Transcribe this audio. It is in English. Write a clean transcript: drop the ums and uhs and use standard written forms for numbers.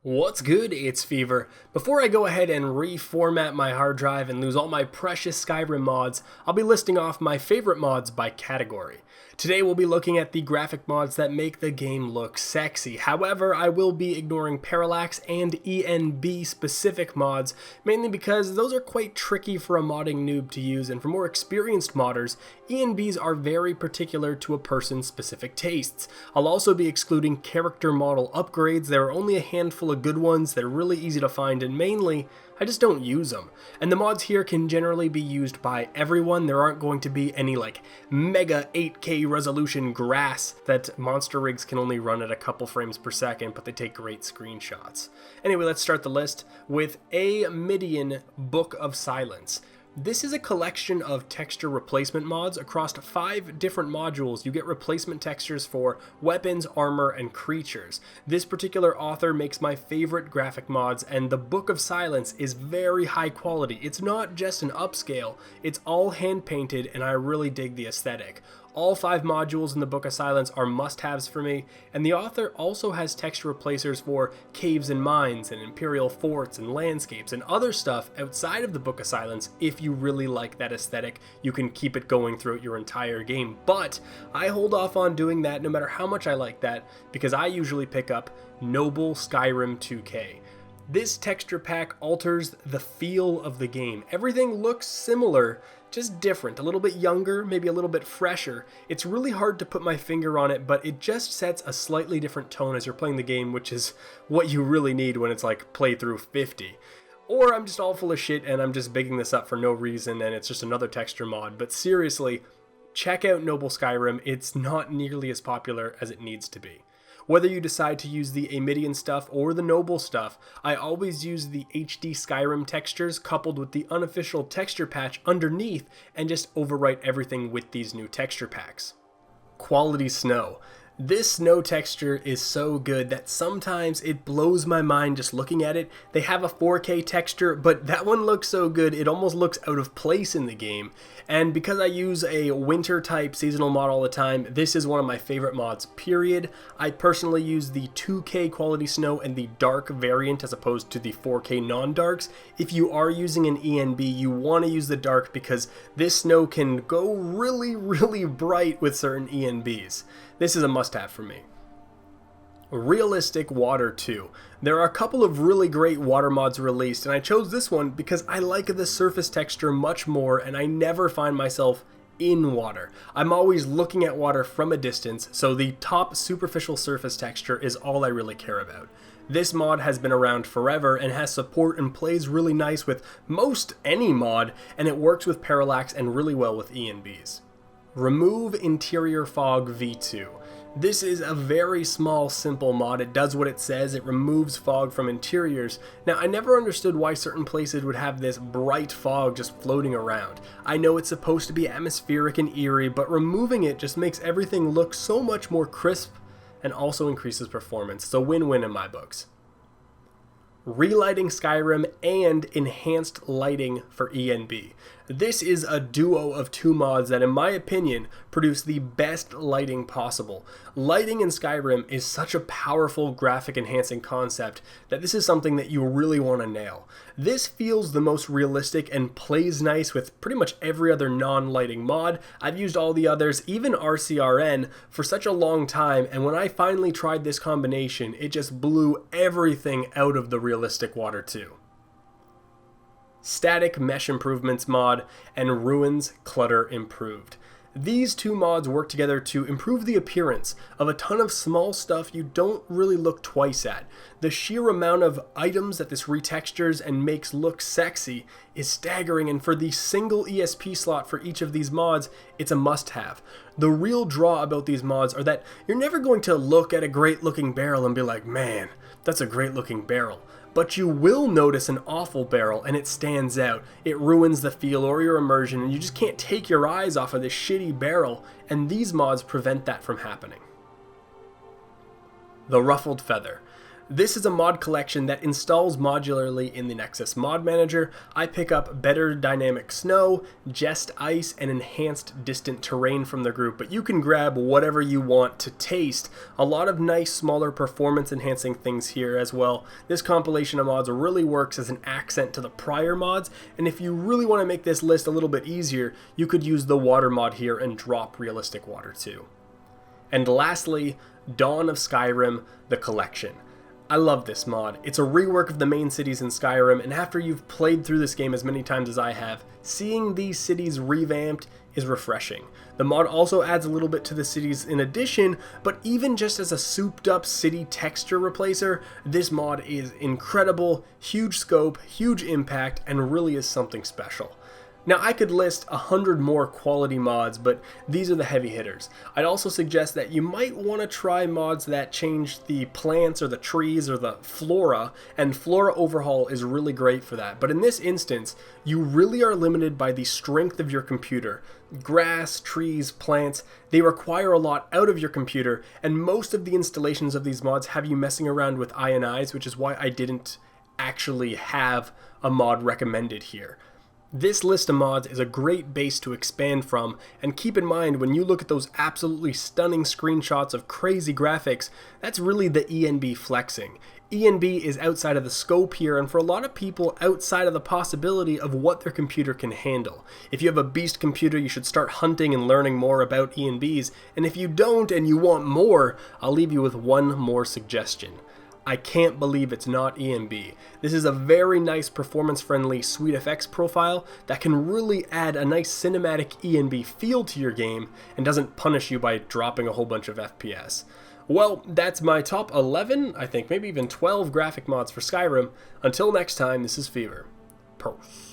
What's good? It's Fever. Before I go ahead and reformat my hard drive and lose all my precious Skyrim mods, I'll be listing off my favorite mods by category. Today we'll be looking at the graphic mods that make the game look sexy. However, I will be ignoring Parallax and ENB specific mods, mainly because those are quite tricky for a modding noob to use, and for more experienced modders, ENBs are very particular to a person's specific tastes. I'll also be excluding character model upgrades. There are only a handful of good ones, they're really easy to find, and mainly, I just don't use them. And the mods here can generally be used by everyone. There aren't going to be any mega 8K resolution grass that monster rigs can only run at a couple frames per second, but they take great screenshots. Anyway, let's start the list with aMidian Book of Silence. This is a collection of texture replacement mods. Across 5 different modules, you get replacement textures for weapons, armor, and creatures. This particular author makes my favorite graphic mods, and the Book of Silence is very high quality. It's not just an upscale, it's all hand-painted, and I really dig the aesthetic. All 5 modules in the Book of Silence are must-haves for me, and the author also has texture replacers for caves and mines and imperial forts and landscapes and other stuff outside of the Book of Silence. If you really like that aesthetic, you can keep it going throughout your entire game, but I hold off on doing that no matter how much I like that, because I usually pick up Noble Skyrim 2K. This texture pack alters the feel of the game. Everything looks similar, just different, a little bit younger, maybe a little bit fresher. It's really hard to put my finger on it, but it just sets a slightly different tone as you're playing the game, which is what you really need when it's like playthrough 50. Or I'm just all full of shit and I'm just bigging this up for no reason and it's just another texture mod. But seriously, check out Noble Skyrim. It's not nearly as popular as it needs to be. Whether you decide to use the aMidian stuff or the Noble stuff, I always use the HD Skyrim textures coupled with the unofficial texture patch underneath and just overwrite everything with these new texture packs. Quality Snow. This snow texture is so good that sometimes it blows my mind just looking at it. They have a 4K texture, but that one looks so good it almost looks out of place in the game. And because I use a winter type seasonal mod all the time, this is one of my favorite mods, period. I personally use the 2K quality snow and the dark variant as opposed to the 4K non-darks. If you are using an ENB, you want to use the dark because this snow can go really bright with certain ENBs. This is a must-have for me. Realistic Water 2. There are a couple of really great water mods released, and I chose this one because I like the surface texture much more and I never find myself in water. I'm always looking at water from a distance, so the top superficial surface texture is all I really care about. This mod has been around forever and has support and plays really nice with most any mod, and it works with Parallax and really well with ENBs. Remove Interior Fog V2. This is a very small, simple mod. It does what it says. It removes fog from interiors. Now, I never understood why certain places would have this bright fog just floating around. I know it's supposed to be atmospheric and eerie, but removing it just makes everything look so much more crisp and also increases performance. It's a win-win in my books. Relighting Skyrim and enhanced lighting for ENB. This is a duo of 2 mods that, in my opinion, produce the best lighting possible. Lighting in Skyrim is such a powerful graphic enhancing concept that this is something that you really want to nail. This feels the most realistic and plays nice with pretty much every other non-lighting mod. I've used all the others, even RCRN, for such a long time, and when I finally tried this combination, it just blew everything out of the realistic water too. Static Mesh Improvements mod and Ruins Clutter Improved. These 2 mods work together to improve the appearance of a ton of small stuff you don't really look twice at. The sheer amount of items that this retextures and makes look sexy is staggering, and for the single ESP slot for each of these mods, it's a must-have. The real draw about these mods are that you're never going to look at a great-looking barrel and be like, man, that's a great-looking barrel. But you will notice an awful barrel and it stands out. It ruins the feel or your immersion and you just can't take your eyes off of this shitty barrel, and these mods prevent that from happening. The Ruffled Feather. This is a mod collection that installs modularly in the Nexus Mod Manager. I pick up better dynamic snow, jest ice, and enhanced distant terrain from the group, but you can grab whatever you want to taste. A lot of nice, smaller performance enhancing things here as well. This compilation of mods really works as an accent to the prior mods, and if you really want to make this list a little bit easier, you could use the water mod here and drop realistic water too. And lastly, Dawn of Skyrim, the collection. I love this mod. It's a rework of the main cities in Skyrim, and after you've played through this game as many times as I have, seeing these cities revamped is refreshing. The mod also adds a little bit to the cities in addition, but even just as a souped up city texture replacer, this mod is incredible, huge scope, huge impact, and really is something special. Now, I could list 100 more quality mods, but these are the heavy hitters. I'd also suggest that you might want to try mods that change the plants or the trees or the flora, and Flora Overhaul is really great for that. But in this instance, you really are limited by the strength of your computer. Grass, trees, plants, they require a lot out of your computer, and most of the installations of these mods have you messing around with INIs, which is why I didn't actually have a mod recommended here. This list of mods is a great base to expand from, and keep in mind when you look at those absolutely stunning screenshots of crazy graphics, that's really the ENB flexing. ENB is outside of the scope here, and for a lot of people outside of the possibility of what their computer can handle. If you have a beast computer, you should start hunting and learning more about ENBs, and if you don't and you want more, I'll leave you with one more suggestion. I can't believe it's not ENB. This is a very nice performance-friendly SweetFX profile that can really add a nice cinematic ENB feel to your game and doesn't punish you by dropping a whole bunch of FPS. Well, that's my top 11, I think maybe even 12 graphic mods for Skyrim. Until next time, this is Fever. Peace.